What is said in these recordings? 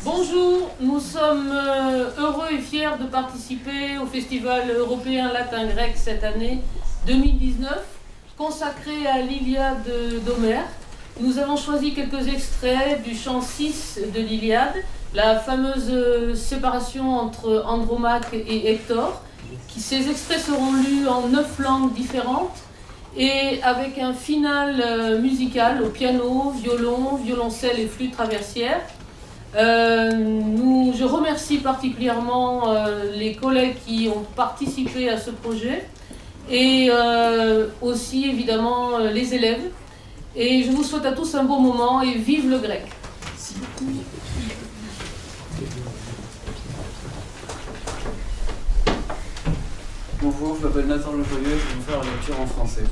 Bonjour, nous sommes heureux et fiers de participer au Festival européen latin-grec cette année 2019, consacré à l'Iliade d'Homère. Nous avons choisi quelques extraits du chant 6 de l'Iliade, la fameuse séparation entre Andromaque et Hector. Ces extraits seront lus en 9 langues différentes et avec un final musical au piano, violon, violoncelle et flûte traversière. Je remercie particulièrement les collègues qui ont participé à ce projet et aussi évidemment les élèves. Et je vous souhaite à tous un beau moment et vive le grec. Bonjour, je m'appelle Nathan Le Joyeux et je vais vous faire la lecture en français.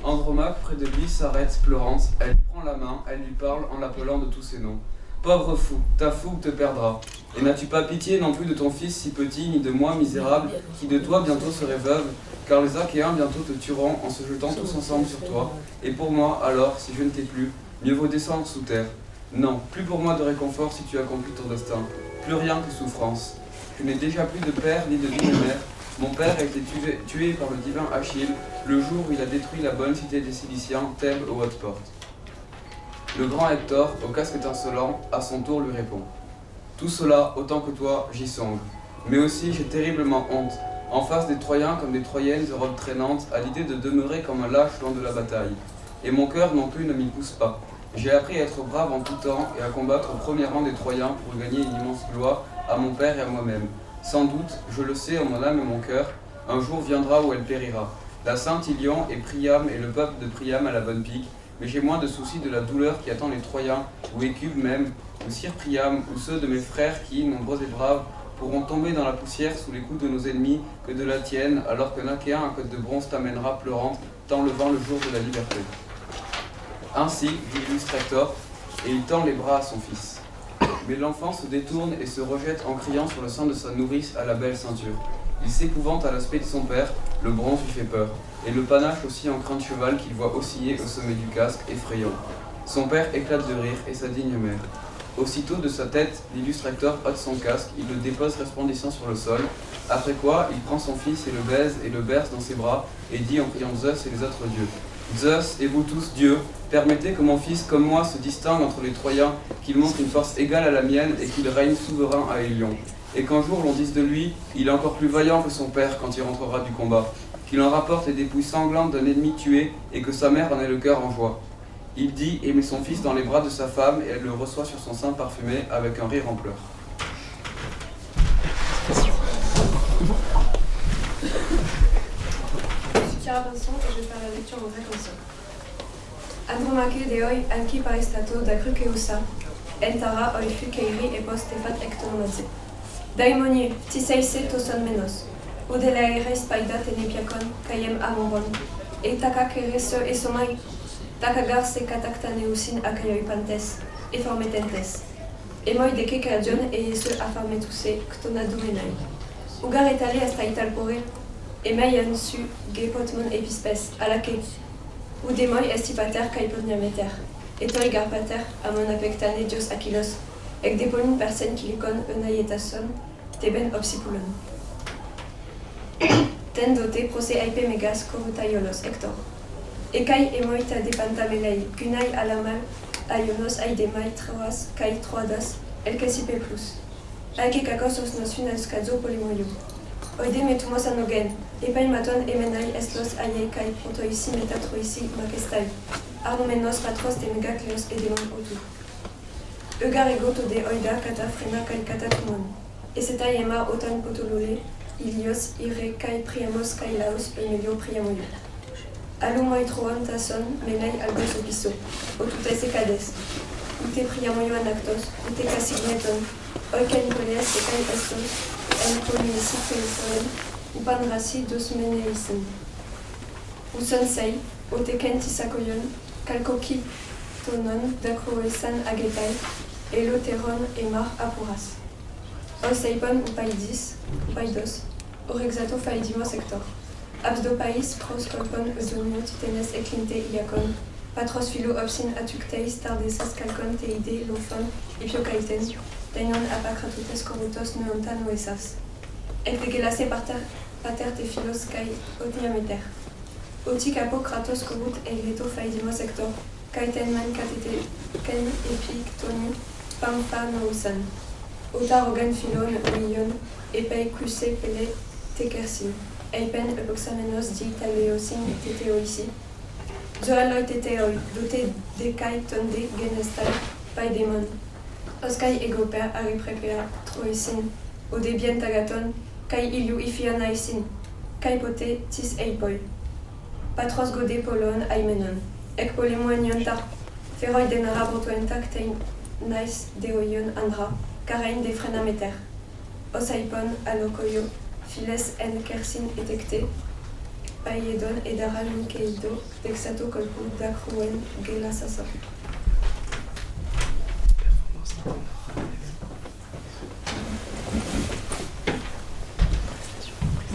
Andromaque, près de lui, s'arrête, pleurante. Elle lui prend la main, elle lui parle en l'appelant de tous ses noms. Pauvre fou, ta fougue te perdra. Et n'as-tu pas pitié non plus de ton fils si petit, ni de moi, misérable, qui de toi bientôt serait veuve, car les Achéens bientôt te tueront en se jetant tous ensemble sur toi. Et pour moi, alors, si je ne t'ai plus, mieux vaut descendre sous terre. Non, plus pour moi de réconfort si tu accomplis ton destin. Plus rien que souffrance. Je n'ai déjà plus de père ni de vie de mère. Mon père a été tué par le divin Achille le jour où il a détruit la bonne cité des Ciliciens, Thèbes aux hautes portes. Le grand Hector, au casque étincelant, à son tour lui répond. Tout cela, autant que toi, j'y songe. Mais aussi j'ai terriblement honte, en face des Troyens comme des Troyennes aux robes traînantes, à l'idée de demeurer comme un lâche loin de la bataille. Et mon cœur non plus ne m'y pousse pas. J'ai appris à être brave en tout temps et à combattre au premier rang des Troyens pour gagner une immense gloire à mon père et à moi-même. Sans doute, je le sais en mon âme et mon cœur, un jour viendra où elle périra. La sainte Ilion et Priam et le peuple de Priam à la bonne pique, mais j'ai moins de soucis de la douleur qui attend les Troyens, ou Écube même, ou Sire Priam, ou ceux de mes frères qui, nombreux et braves, pourront tomber dans la poussière sous les coups de nos ennemis que de la tienne, alors qu'un Achéen à côte de bronze t'amènera pleurante, tant levant le jour de la liberté. Ainsi, dit l'illustrateur, et il tend les bras à son fils. Mais l'enfant se détourne et se rejette en criant sur le sein de sa nourrice à la belle ceinture. Il s'épouvante à l'aspect de son père, le bronze lui fait peur, et le panache aussi en crin de cheval qu'il voit osciller au sommet du casque, effrayant. Son père éclate de rire et sa digne mère. Aussitôt de sa tête, l'illustrateur ôte son casque, il le dépose resplendissant sur le sol, après quoi il prend son fils et le baise et le berce dans ses bras, et dit en priant Zeus et les autres dieux. Zeus et vous tous, dieux, permettez que mon fils comme moi se distingue entre les Troyens, qu'il montre une force égale à la mienne et qu'il règne souverain à Élion. Et qu'un jour l'on dise de lui, il est encore plus vaillant que son père quand il rentrera du combat, qu'il en rapporte les dépouilles sanglantes d'un ennemi tué et que sa mère en ait le cœur en joie. Il dit et met son fils dans les bras de sa femme et elle le reçoit sur son sein parfumé avec un rire en pleurs. Chiara Vincent et je vais faire la lecture en grec ancien. Andromaque deoi anki paristato da krukeusa, entara oi fukeiri epos tefat ektonomadze. Daimonie, tiseise toson menos, udelaere spaida tenepiakon, kayem amoron, et takakere se esomai, takagar se kataktaneusin akayoi pantes, et formetentes. Et moi de kekadion et se afarmetuse, ktonadumenai. Ugar etali astaitalpore, et mayan su gepotmon epispes, alake. Udemoi estipater kaiponiameter, et toi garpater, amon apectane dios Achillos, ek deponin persen kilikon eunaietason, teben opsipulon. Ten dote prose aipe megas korutaiolos Hector. Ekai emoita depantamelei, gunai alamal, aionos aidemai troas, kai troadas, elkesipe plus. Aike kakosos nos unaskazo polimoyo. Oide metumos anogen, epai maton emenai eslos aiei kai protoisi metatroisi makestai. Arnomenos patros de megakleos edemon otu. Eugar egoto de oida kata frena kai katatumon. Eseta yema otan potolole, ilios ire kai priamos kai laos emelio priamoyo. Alumoi troan tason, menai albos opiso, otutes ekades. Ute priamoyo anactos, ute casigneton, oiken polias ekai estos, en polinesi telefonen, upan rasi dos meneisen. Uson sei, ote kentisakoyon, kalkoki tonon dacroesan agetai, eloteron emar apuras. Oseipon upaidis, upaidos, orexato faidimos Hector. absdo pais pros colpon eudonio titenes eclinte iacon, patros philo obsin atucteis tardesas calcon teide lophon ipiocaiten, dainon apacratutes corrutos neonta noesas. Ec degelasse pater te philos cae otniameter. Oti capo kratos corrut egleto faidimos ector, caeten man catete can epictoni pampa nousan. Ota rogan philon oion, epei cuse pele tekersin. Eipen epoxamenos di taleosin teteoisi. Zoaloi teteoi, dote decai tonde genestai paedemon. Oscai egoper ariprepea troisin, ode bien tagaton, kai iliu ifianaisin, kai pote tis eipoi. Patros gode polon aimenon, ec polemoenion tar, feroi denara brotoentac tein nais deoion andra, carein de frenameter. Osaipon alocoio, files en kersin etecte, paiedon edara minkeido, dexato colpu dacruen gelasasa.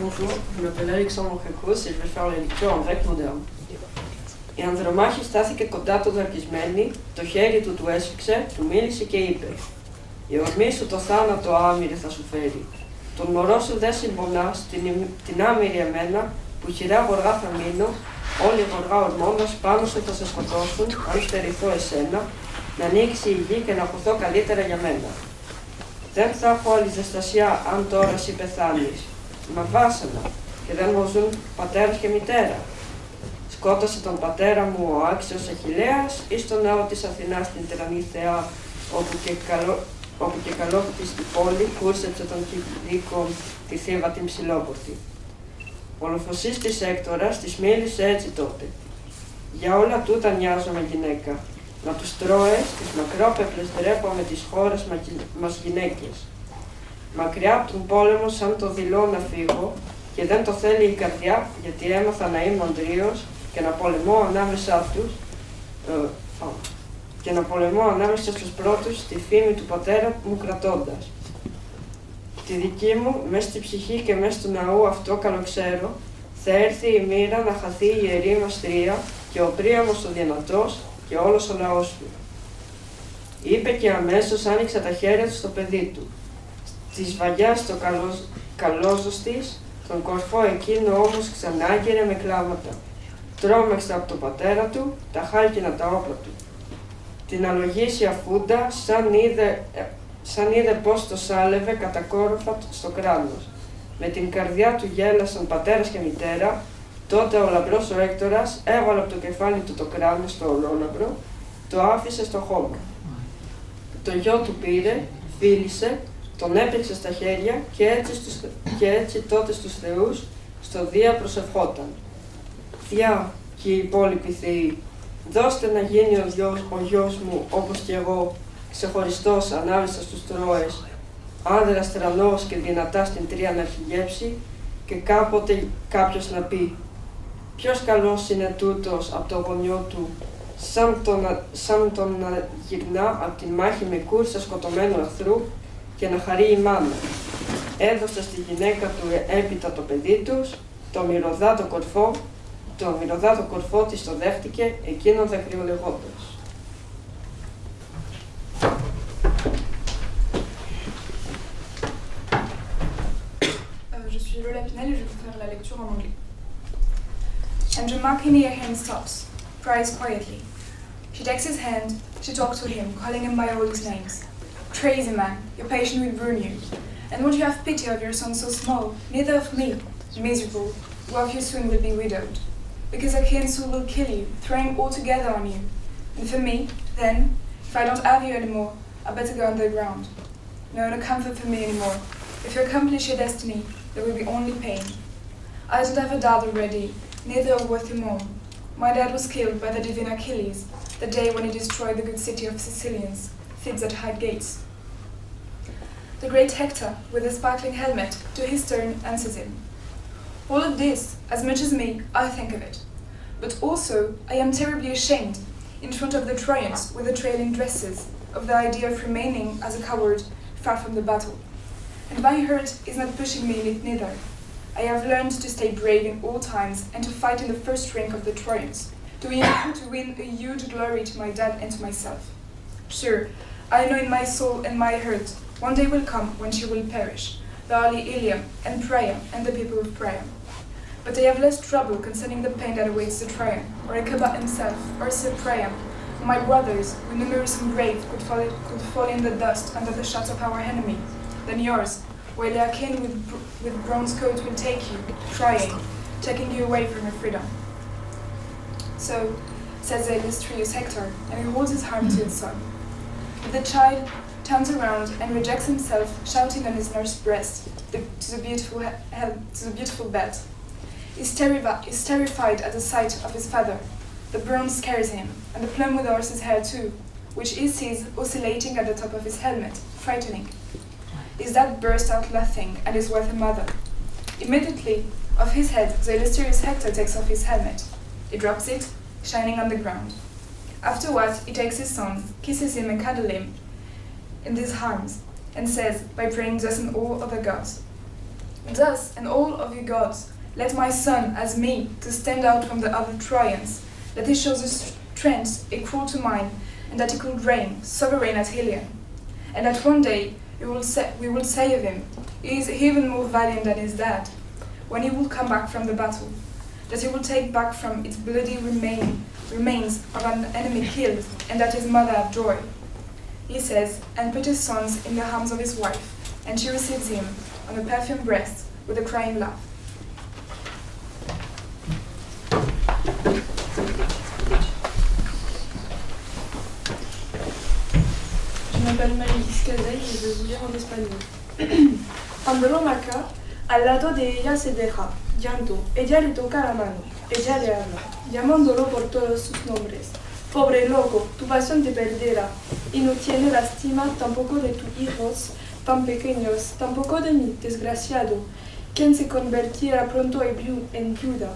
Bonjour, je m'appelle Alexandre Κακός et je vais faire la lecture en grec moderne. Η Ανδρομάχη στάθηκε κοντά του δαρκισμένη, το χέρι του του έσφιξε, του μίλησε και είπε: «Η ορμή σου το θάνατο άμυρη θα σου φέρει. Τον μωρό σου δε συμπονάς, την άμυρη εμένα, που χειρά γοργά θα μείνω, όλοι γοργά ορμώντας πάνω σου θα σε σκοτώσουν, αν στερηθώ εσένα, να ανοίξει η γη και να χωθώ καλύτερα για μένα. Δεν θα έχω άλλη ζεστασιά αν τώρα εσύ πεθάνεις. Μα βάσανα, και δεν μου ζουν πατέρας και μητέρα. Σκότωσε τον πατέρα μου ο άξιος Αχιλλέας ή στο ναό της Αθηνάς την τρανή θεά, όπου και καλόπιτη στην πόλη κούρσεψε τον Κυρίκο τη Θήβα την ψηλόπορτη. Ο λοφοσής της Έκτορας της μίλησε έτσι τότε: «Για όλα τούτα νοιάζομαι γυναίκα, να τους τρώες, τις μακρόπεπλες ντρέπω με τις χώρες μας γυναίκες. Μακριά από τον πόλεμο σαν το δειλό να φύγω και δεν το θέλει η καρδιά, γιατί έμαθα να είμαι αντρίος και να πολεμώ ανάμεσά τους και να πολεμώ ανάμεσα στους πρώτους τη φήμη του πατέρα μου κρατώντας. Τη δική μου, μες στη ψυχή και μες του ναού αυτό καλοξέρω, θα έρθει η μοίρα να χαθεί η ιερή μας τρία και ο Πρίαμος ο δυνατός και όλος ο λαός του». Είπε και αμέσως άνοιξε τα χέρια του στο παιδί του. Της βαγιάς το καλόζος της, τον κορφό εκείνο όμως ξανάγερε με κλάματα. Τρόμαξε από τον πατέρα του, τα χάλκινα τα όπλα του. Την αλογίσια φούντα, σαν είδε πως το σάλευε κατακόροφα στο κράνος. Με την καρδιά του γέλασαν πατέρας και μητέρα, τότε ο λαμπρός ο Έκτορας έβαλε από το κεφάλι του το κράνος στο ολόλαμπρο, το άφησε στο χώμα. Το γιο του πήρε, φίλησε, τον έπαιξε στα χέρια και έτσι τότε στους θεούς, στο Δία προσευχόταν. «Θεία και οι υπόλοιποι θεοί, δώστε να γίνει ο γιος μου όπως και εγώ, ξεχωριστός ανάμεσα στους Τρώες, άνδρας τρανός και δυνατά στην τρία να αρχηγέψει και κάποτε κάποιος να πει ποιος καλός είναι τούτος από το γονιό του, σαν τον να γυρνά από τη μάχη με κούρσα σκοτωμένου εχθρού και να χαρεί η μάνα. Έδωσε στη γυναίκα του έπειτα το παιδί τους, το μυρωδά το κορφό της το δέχτηκε, εκείνον δακρυολεγόντας». Je suis Lola Pinel et je vais faire la lecture en anglais. Andromache near him stops, cries quietly. She takes his hand, she talks to him, calling him by all his names. "Crazy man, your patient will ruin you. And won't you have pity of your son so small? Neither of me, miserable, who of you soon will be widowed. Because Akinsu will kill you, throwing all together on you. And for me, then, if I don't have you anymore, I better go underground. No comfort for me anymore. If you accomplish your destiny, there will be only pain. I don't have a dad already, neither a worthy mom. My dad was killed by the divine Achilles, the day when he destroyed the good city of Sicilians, Thebes at Hyde Gates. The great Hector, with a sparkling helmet, to his turn answers him. All of this, as much as me, I think of it. But also, I am terribly ashamed, in front of the Trojans with the trailing dresses, of the idea of remaining as a coward far from the battle. And my hurt is not pushing me neither. I have learned to stay brave in all times and to fight in the first rank of the Trojans, to win a huge glory to my dad and to myself. Sure, I know in my soul and my heart, one day will come when she will perish, the holy Ilium and Priam and the people of Priam. But I have less trouble concerning the pain that awaits the Trojan, or Ichabod himself, or Sir Priam, or my brothers, who numerous and brave could fall in the dust under the shots of our enemy, than yours, where the Achene with bronze coat will take you, trying, taking you away from your freedom. So, says the illustrious Hector, and he holds his arm to his son. But the child turns around and rejects himself, shouting on his nurse's breast to the beautiful bed. He's terrified at the sight of his father. The bronze scares him, and the plume with the horse's hair too, which he sees oscillating at the top of his helmet, frightening. His dad burst out laughing and is worth a mother. Immediately, off his head, the illustrious Hector takes off his helmet. He drops it, shining on the ground. Afterwards, he takes his son, kisses him and cuddles him in his arms, and says, by praying thus and all other gods, "Thus and all of you gods, let my son, as me, to stand out from the other Trojans, that he shows a strength equal to mine, and that he could reign, sovereign at Ilion. And that one day we will say of him, he is even more valiant than his dad, when he will come back from the battle, that he will take back from its bloody remains of an enemy killed, and that his mother have joy." He says, and put his sons in the arms of his wife, and she receives him on a perfumed breast with a crying laugh. Je m'appelle Maëlys Cazel y je vais vous lire en espagnol. Andromaca, al lado de ella se deja, llanto, ella le toca la mano, ella le habla, llamándolo por todos sus nombres. Pobre loco, tu pasión te perderá, y no tiene lástima tampoco de tus hijos tan pequeños, tampoco de mí, desgraciado, quien se convertirá pronto en viuda,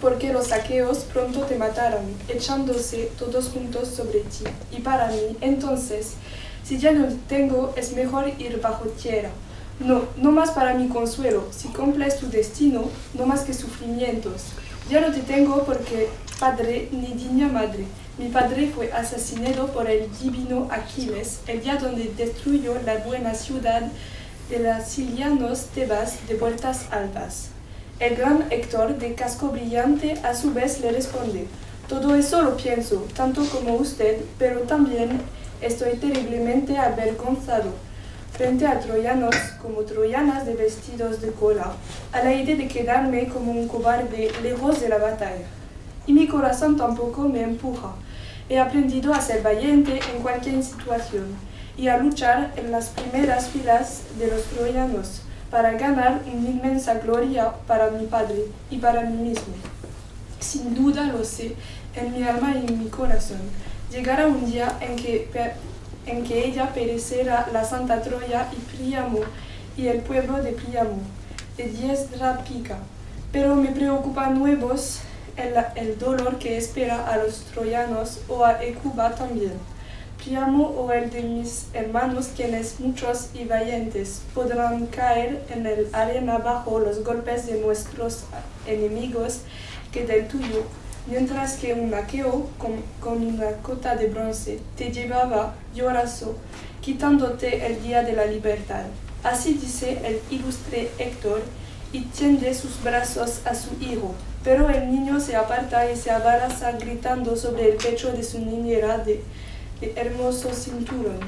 porque los aqueos pronto te matarán, echándose todos juntos sobre ti. Y para mí, entonces, si ya no te tengo, es mejor ir bajo tierra. No más para mi consuelo, si cumples tu destino, no más que sufrimientos. Ya no te tengo porque padre ni digna madre. Mi padre fue asesinado por el divino Aquiles, el día donde destruyó la buena ciudad de los silianos Tebas de puertas altas. El gran Héctor, de casco brillante, a su vez le responde: todo eso lo pienso, tanto como usted, pero también estoy terriblemente avergonzado frente a troyanos como troyanas de vestidos de cola, a la idea de quedarme como un cobarde lejos de la batalla. Y mi corazón tampoco me empuja. He aprendido a ser valiente en cualquier situación y a luchar en las primeras filas de los troyanos para ganar una inmensa gloria para mi padre y para mí mismo. Sin duda lo sé, en mi alma y en mi corazón. Llegará un día en que ella perecerá la Santa Troya y Príamo y el pueblo de Príamo, de diestra pica. Pero me preocupa nuevos el dolor que espera a los troyanos o a Hecuba también. Príamo o el de mis hermanos, quienes muchos y valientes podrán caer en el arena bajo los golpes de nuestros enemigos que del tuyo, mientras que un aqueo con una cota de bronce te llevaba lloroso, quitándote el día de la libertad. Así dice el ilustre Héctor y tiende sus brazos a su hijo, pero el niño se aparta y se abaraza gritando sobre el pecho de su niñera de hermoso cinturón,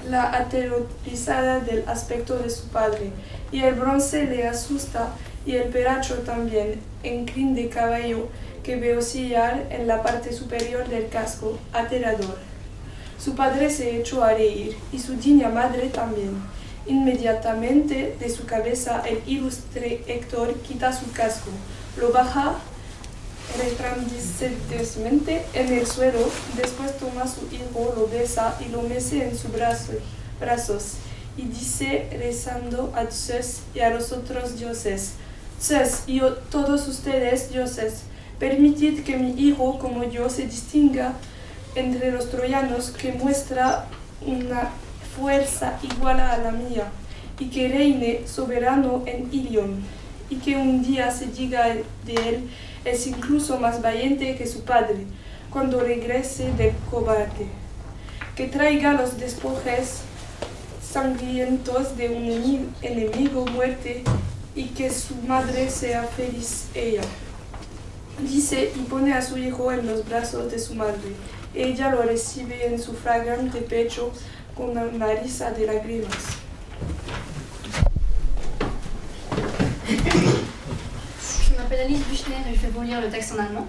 la aterrorizada del aspecto de su padre, y el bronce le asusta y el penacho también, en crin de caballo que ve oscilar en la parte superior del casco, aterrador. Su padre se echó a reír, y su digna madre también. Inmediatamente de su cabeza el ilustre Héctor quita su casco, lo baja resplandecientemente en el suelo, después toma a su hijo, lo besa y lo mece en sus brazos, y dice rezando a Zeus y a los otros dioses: Zeus y todos ustedes dioses, permitid que mi hijo como yo se distinga entre los troyanos, que muestra una fuerza igual a la mía, y que reine soberano en Ilion. y que un día se diga de él es incluso más valiente que su padre cuando regrese del combate, que traiga los despojos sangrientos de un enemigo muerte y que su madre sea feliz ella. Dice y pone a su hijo en los brazos de su madre. Ella lo recibe en su fragante pecho con una risa de lágrimas. Je m'appelle Alice Büchner et je vais vous lire le texte en allemand.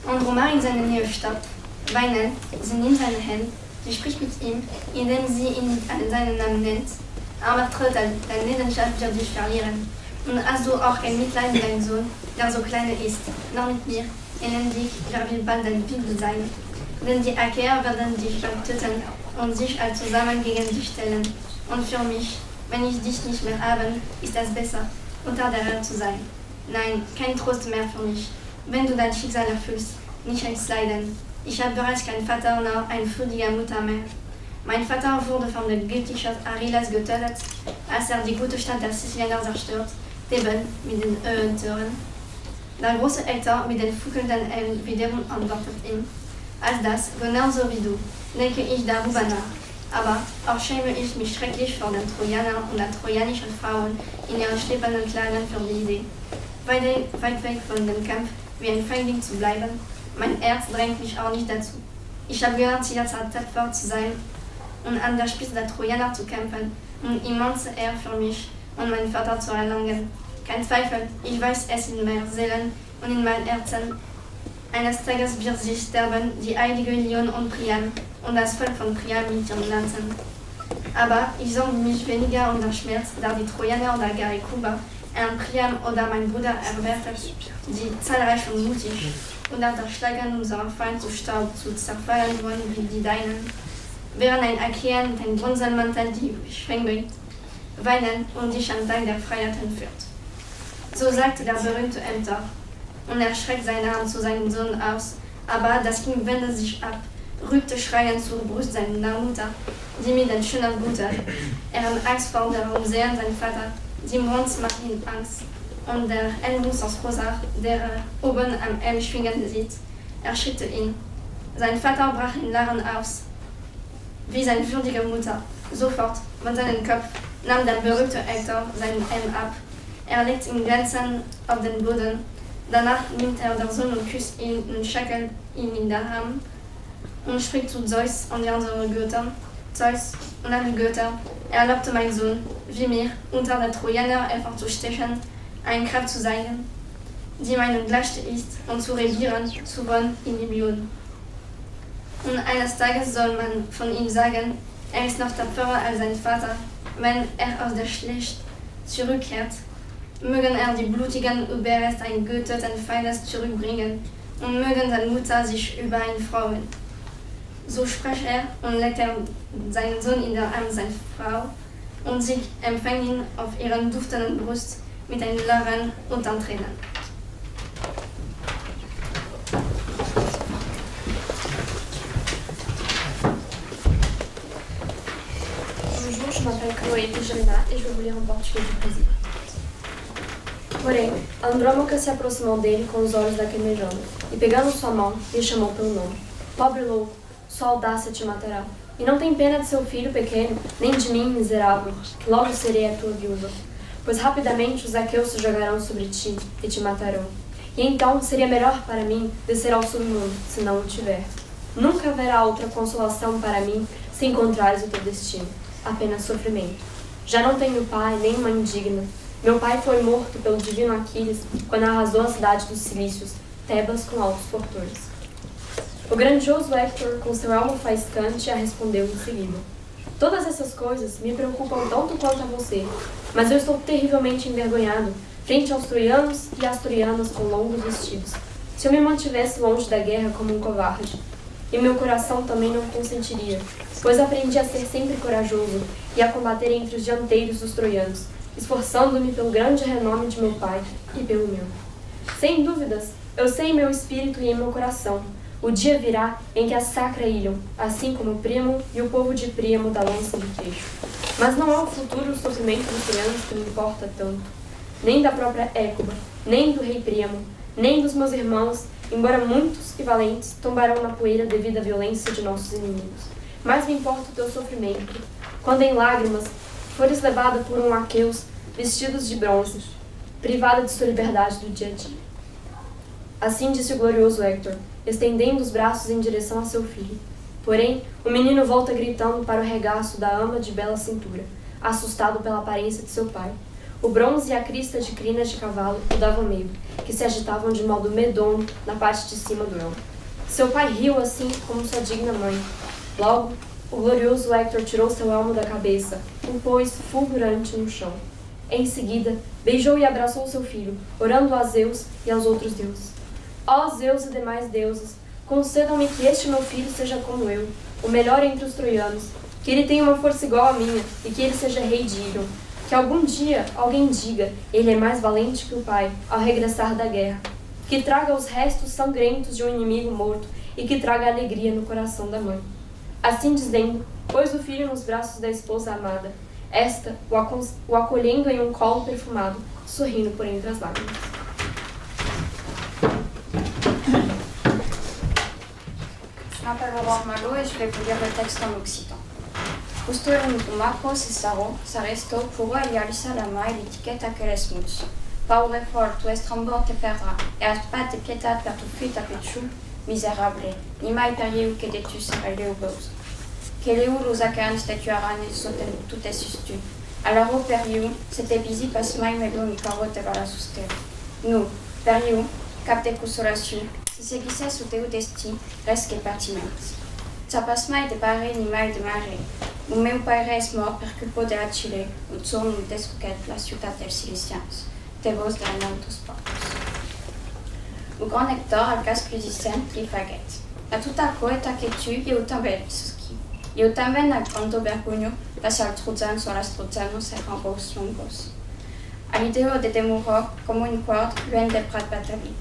Andromar in seiner Nähe stoppt. Weinend, sie nimmt seine Hände, sie spricht mit ihm, indem sie ihn an seinen Namen nennt. Armer Trödel, deine Leidenschaft wird dich verlieren. Und hast du auch ein Mitleid mit deinem Sohn, der so klein ist, noch mit mir, elendig, wer will bald dein Bild sein. Denn die Achaeer werden dich bald töten und sich all zusammen gegen dich stellen. Und für mich, wenn ich dich nicht mehr habe, ist es besser, unter der Erde zu sein. Nein, kein Trost mehr für mich, wenn du dein Schicksal erfüllst, nicht als Leiden. Ich habe bereits keinen Vater noch eine würdige Mutter mehr. Mein Vater wurde von der Giltischat Arillas getötet, als die gute Stadt der Sizilianer zerstört, Theben mit den Höhentüren. Der große Hektor mit den funkelnden Helm wiederum antwortet ihm. Als das, genauso wie du, denke ich darüber nach. Aber auch schäme ich mich schrecklich vor den Trojanern und den trojanischen Frauen in ihren schleppenden Kleidern für die Idee, weit weg von dem Kampf wie ein Feigling zu bleiben. Mein Herz drängt mich auch nicht dazu. Ich habe gelernt, jederzeit tapfer zu sein und an der Spitze der Trojaner zu kämpfen und immense Ehre für mich und meinen Vater zu erlangen. Kein Zweifel, ich weiß es in meinen Seelen und in meinem Herzen. Eines Tages wird sie sterben, die heilige Ilion und Priam und das Volk von Priam mit ihren Lanzen. Aber ich sorge mich weniger um den Schmerz, da die Trojaner oder gar Kuba, Herrn Priam oder mein Bruder erwertet, die zahlreich und mutig unter der Schlagen unserer Feind zu Staub zu zerfallen wollen wie die deinen, während ein Achaeer mit einem Bronzenmantel die Schwenkt, weinen und dich am Tag der Freiheit entführt. So sagte der berühmte Ämter, und er schreckt seine Hand zu seinem Sohn aus, aber das Kind wendet sich ab, rückte schreiend zur Brust seiner Mutter, die mit den schönen Mutter, ihren Angst vor der Umsehen sein Vater, die Mond macht ihm Angst, und der Helmut aus Rosa, der oben am Helm schwingen sieht, erschreckte ihn. Sein Vater brach in Lachen aus, wie seine würdige Mutter. Sofort, mit seinem Kopf, nahm der berühmte Hektor seinen Helm ab. Er legt ihn glänzend auf den Boden. Danach nimmt er den Sohn und küsst ihn und schackelt ihn in der Arm und spricht zu Zeus und den anderen Göttern. Zeus und alle Götter, erlaubte mein Sohn, wie mir, unter der Trojaner hervorzustechen, eine Kraft zu sein, die meinem gleich ist, und zu regieren, zu wollen in Libyen. Und eines Tages soll man von ihm sagen, er ist noch tapferer als sein Vater, wenn er aus der Schlacht zurückkehrt. Mögen er die blutigen Überreste eines getöteten Feindes zurückbringen und mögen seine Mutter sich über ihn freuen. So sprach er und legte seinen Sohn in den Arm seiner Frau und sie empfing ihn auf ihren duftenden Brust mit einem Lachen und Tränen. Bonjour, je m'appelle Chloé Pigelna et je vais vous lire en portugais du Brasil. Porém, Andrômaca se aproximou dele com os olhos lacrimejando, e pegando sua mão, lhe chamou pelo nome. Pobre louco, sua audácia te matará. E não tem pena de seu filho pequeno, nem de mim, miserável, que logo serei a tua viúva. Pois rapidamente os aqueus se jogarão sobre ti e te matarão. E então seria melhor para mim descer ao submundo, se não o tiver. Nunca haverá outra consolação para mim se encontrares o teu destino, apenas sofrimento. Já não tenho pai nem mãe digna. Meu pai foi morto pelo divino Aquiles quando arrasou a cidade dos Cilícios, Tebas com altos portões. O grandioso Hector, com seu elmo faiscante, a respondeu em seguida. Todas essas coisas me preocupam tanto quanto a você, mas eu estou terrivelmente envergonhado frente aos troianos e às troianas com longos vestidos. Se eu me mantivesse longe da guerra como um covarde, e meu coração também não consentiria, pois aprendi a ser sempre corajoso e a combater entre os dianteiros dos troianos, esforçando-me pelo grande renome de meu pai e pelo meu. Sem dúvidas, eu sei em meu espírito e em meu coração, o dia virá em que a sacra Ilion, assim como o Príamo e o povo de Príamo da lança do queixo. Mas não é o futuro sofrimento dos troianos que me importa tanto. nem da própria Écuba, nem do rei Príamo, nem dos meus irmãos, embora muitos e valentes, tombarão na poeira devido à violência de nossos inimigos. Mais me importa o teu sofrimento, quando em lágrimas fores levada por aqueus vestidos de bronze, privada de sua liberdade do dia a dia. Assim disse o glorioso Héctor, estendendo os braços em direção a seu filho. Porém, o menino volta gritando para o regaço da ama de bela cintura, assustado pela aparência de seu pai. O bronze e a crista de crinas de cavalo o davam medo, que se agitavam de modo medonho na parte de cima do elmo. Seu pai riu assim como sua digna mãe. Logo, o glorioso Héctor tirou seu elmo da cabeça, o pôs fulgurante no chão. Em seguida, beijou e abraçou seu filho, orando a Zeus e aos outros deuses. Ó Zeus e demais deuses, concedam-me que este meu filho seja como eu, o melhor entre os troianos, que ele tenha uma força igual à minha e que ele seja rei de Írion. Que algum dia alguém diga, ele é mais valente que o pai, ao regressar da guerra. Que traga os restos sangrentos de um inimigo morto e que traga alegria no coração da mãe. Assim dizendo, pôs o filho nos braços da esposa amada, esta o acolhendo em um colo perfumado, sorrindo por entre as lágrimas. Je m'appelle Aurore Malo et je vais vous lire le texte en occitan. Justo en Tumaco, Cesaro, s'arrestó, puro y alza la main l'etiqueta que les muts. Paure fort, tu estrambor te perra, et as pas de pietad per tu fuite a pechu, miserable, ni mai periu que de tu serai leubos. Que leu los acan statuaran et soten tout est sustu. Alors au periu, c'était bisi pas mai melo ni caro te vala suster. Nu, periu, cap de consolation, si seguisse su teu desti, res que pertinent. Ça passe mai de pare ni mai de mare. O meu pai res mort per culpo de la Chile, ut son un desruquet la ciutat dels Silicians, te vos de anautos portos. O grand Hector al casque dicent li faguet. A tout a co et a que tu, e o também suski. E o também al quanto vergogno, passe al truzan sur las truzanos e rambos longos. A l'ideo de demuro, como un quart, luen del prat batali.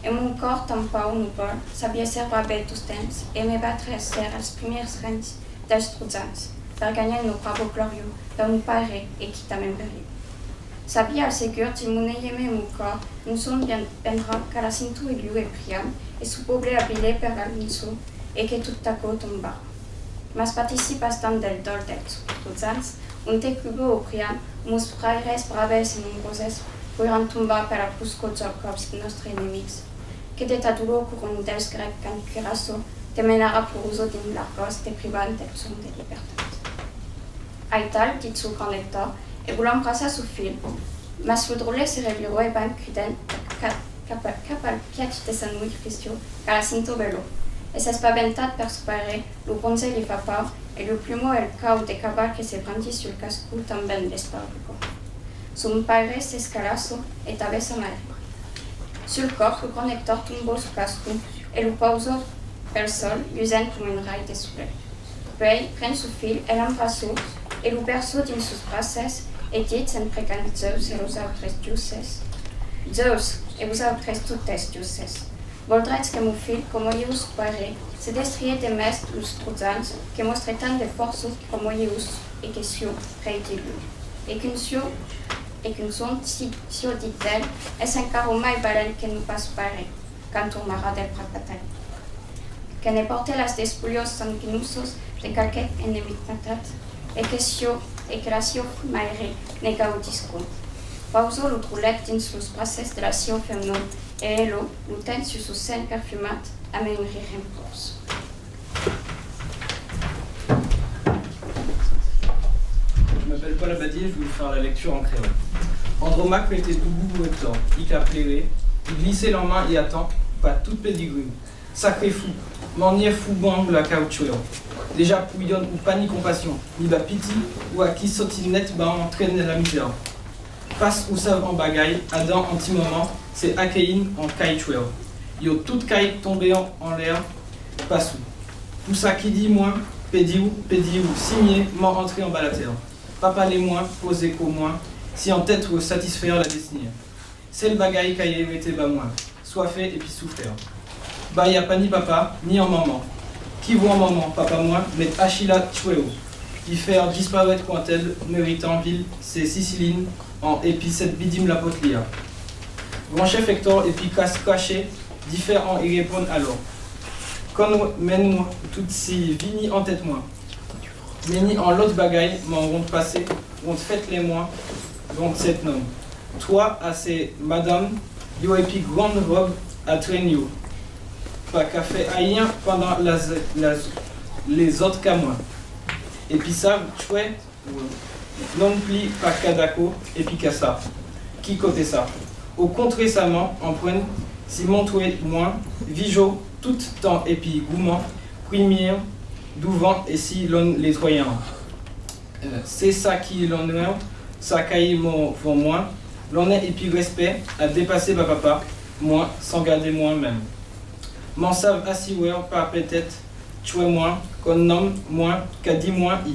E mon corps tampau no vol, sabia ser babel tous temps, e me batre ser als primers rents dels truzans, per gagner no bravo glorio, per un pare e qui tamen periu. Sabia al segur di moneieme mon corps, un son bien pendra ca la cintu iliu e priam, e su poble abile per alinso, e que tout taco tomba. Mas participas tam del dol dels truzans, un te cubo o priam, mus praires braves e nombroses, pueran tomba per a pusco zorcops nostri enemics, que de tadulo curun dels grec can curasso, te menara por uso din largos te privant del son de libertat. Aital, dit su grand Hector, e volam brasa su fil, mas fudrole se reviro e ban criden capal piac de sanui Christio, ca la cinto velo, e ses paventat per supare, lo bronze li fa pau, e lo plumo el cau de cabal que se brandit sul cascu tamben l'espargo. Sum pares escalasso et avessa mare. Sul corps, le grand Hector tombo su cascu, e lo pauso per sol, usant come un rai de soleil. Poi, pren su fil, el embrasso, e lo berso din sus braces, et dit sen precant Zeus e los autres dioses. Zeus, e vos autres totes dioses. Voldrets que mo fil, como ius pare, se destrie de mest los truzans, que mostretan de forços como ius, e que sio rei dilu. E qu'un son sio dit-elle, es encara mai balen que nu pas pare, quand tornara del prat batali. Que ne porte las despulios sanguinosos de calquet enemic matat, e que la sio maire nega o disco. Pauso lo trulet dins los braces de la sio femnon, e elo, lutent sus su sen perfumat, amen rirem pros. Je m'appelle Paul Abadie et je vais vous faire la lecture en créole. Andromaque mettait debout au temps, il a plairé, il glissait leurs mains et attend, pas toute pédigrue. Sacré fou, m'en y est fou bang la caoutchouc. Déjà pouillonne ou pas ni compassion, ni ba piti, ou à qui sautine net ba entraîne la misère. Passe ou savent en bagaille, Adam anti-moment, c'est Akein en caïchouer. Yo toute caille tombée en l'air, passou. Tout ça qui dit moins, pédiou, signé, mort entré en bas la terre. Papa les moins, posé qu'au moins, si en tête ou satisfaire la destinée. C'est le bagaille caillé mettait bas moins, soit fait et puis souffrir. Bah y a pas ni papa, ni en maman. Qui voit en maman, papa moi, met Achilla Chouéo. Y faire disparaître Cointel, méritant ville, c'est Siciline, en épi cette bidim la potlia. Grand chef Hector et puis caché, différents y répondent alors. Quand mène-moi toutes ces vignes en tête moi. Meni en l'autre bagaille, m'en rond passé, rond fait les mois, donc cette nom. Toi, à ces madame, yo et puis grande robe à traîneau. Pas qu'à fait rien pendant les autres qu'à moi. Et puis ça, chouette, non pli pas kadako, et puis qu'à ça. Qui côté ça? Au contraire, récemment, en point, si montoué moins, vijo, tout temps et puis gourmand, premier, douvant et si l'on les troyens. C'est ça qui l'on est, ça caille mon pour moi, l'on est et puis respect à dépasser ma papa, moi, sans garder moi-même. M'en savent assis pas peut-être, tuer moi, qu'on nomme moins, qu'a dit moins i.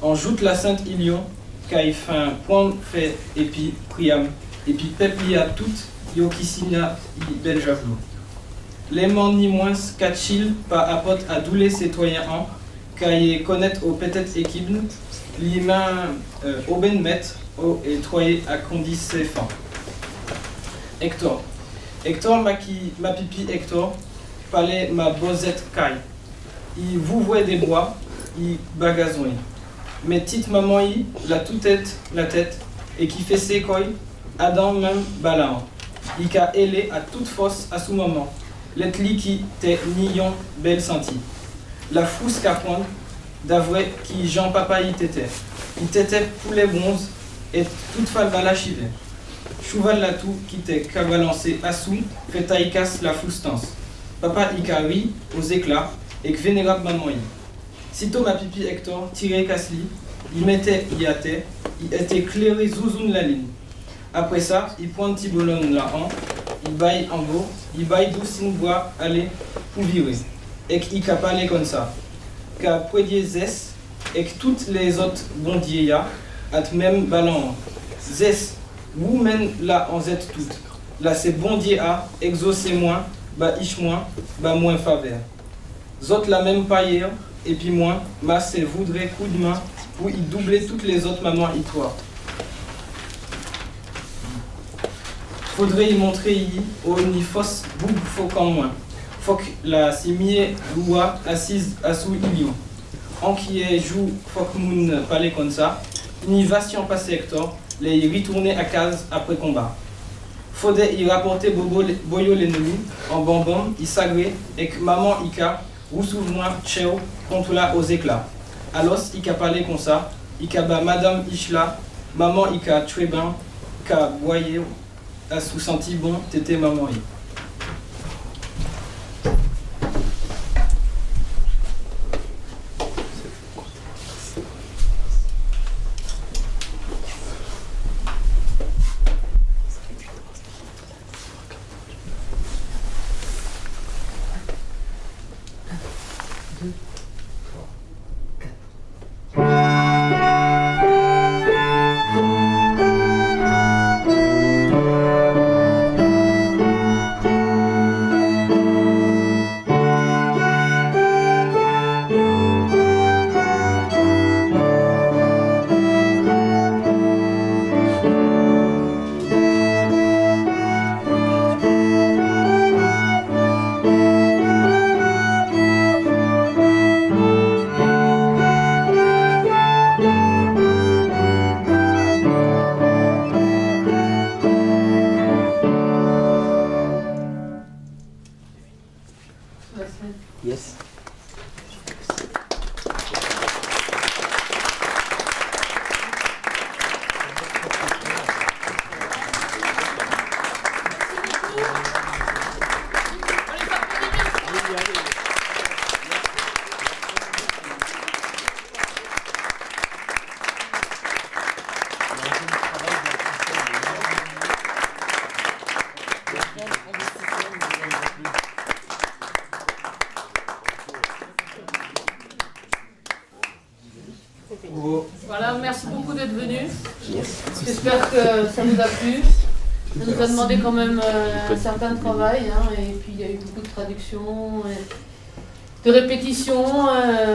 En joute la sainte Ilion, qu'a fin point fait et puis priam. Et puis peuple à toutes, yo qui signe i bel javelot. Les mondes ni moins qu'achil pas apporte à tous les citoyens en, qu'aille connaître au peut-être équipe, l'humain au ben maître, au et troyer à condice ses fins. Hector. Hector ma pipi Hector, palais ma bosette caille. Il vous voit des bois, il bagazouille. Mais petite maman y, la tête, et qui fait ses couilles, Adam même balan. Il a ailé à toute force à ce moment. L'etli qui t'est nion belle senti. La frousse qu'à pointe, d'avouer qui Jean papa y t'était. Il t'était poulet bronze et toute falbala chivé. Chouval la tout qui t'est qu'à balancer à sous, fait taille casse la floustance. Papa y ri aux éclats et que vénérable maman y. Sitôt ma pipi Hector tiré casse-lit, il mettait y à terre, il était clairé zouzoun la ligne. Après ça, il pointe petit bolon là en, il baille en gros, il baille douce bois aller pour virer. Et qu'il a parlé comme ça. Qu'après zès, et que toutes les autres bondiers ya, at même ballon. Zès, vous mène là en zet toutes. Là c'est bondier a, exaucez moins, bah ich moins, bah moins faveur. Zot la même paille, et puis moins, ma c'est voudrait coup de main pour y doubler toutes les autres mamans y toi. Faudrait y montrer y au ni fausse boug faut qu'en moins. Faut que la simie loua assise à sous ilion. En qui est joue faut que moun parler comme ça. Ni va si en passer Hector, les y retourner à case après combat. Faudrait y rapporter boyo l'ennemi en bambam, y sagré et que maman ika ou souverain cheo contre là aux éclats. Alors ika parler comme ça, ika ba madame Ishla, maman ika tué ben, ka boyer à sous senti bon, t'étais maman y. Yes. Voilà, merci beaucoup d'être venus. Yes. J'espère que ça vous a plu. Ça nous a demandé quand même un certain travail, hein, et puis il y a eu beaucoup de traductions, de répétitions.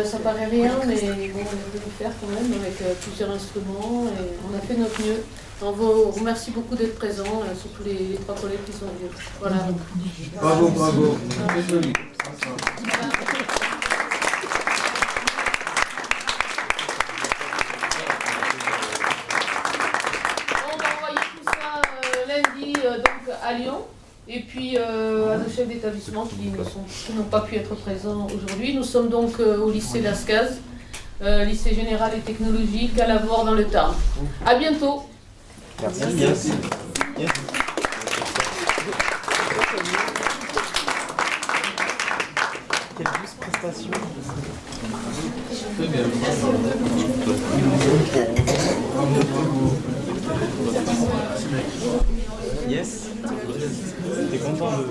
Ça paraît rien, mais bon, on a pu le faire quand même avec plusieurs instruments et on a fait notre mieux. On vous remercie beaucoup d'être présents, surtout les 3 collègues qui sont venus. Voilà. Bravo, bravo. Très joli. On va envoyer tout ça lundi donc, à Lyon. Et puis à nos chefs d'établissement qui n'ont pas pu être présents aujourd'hui. Nous sommes donc au lycée Lascaz, lycée général et technologique à Lavore dans le Tarn. À bientôt. Merci. Yes. Yes. Quelle douce prestation. Très bien. Yes. T'es content de...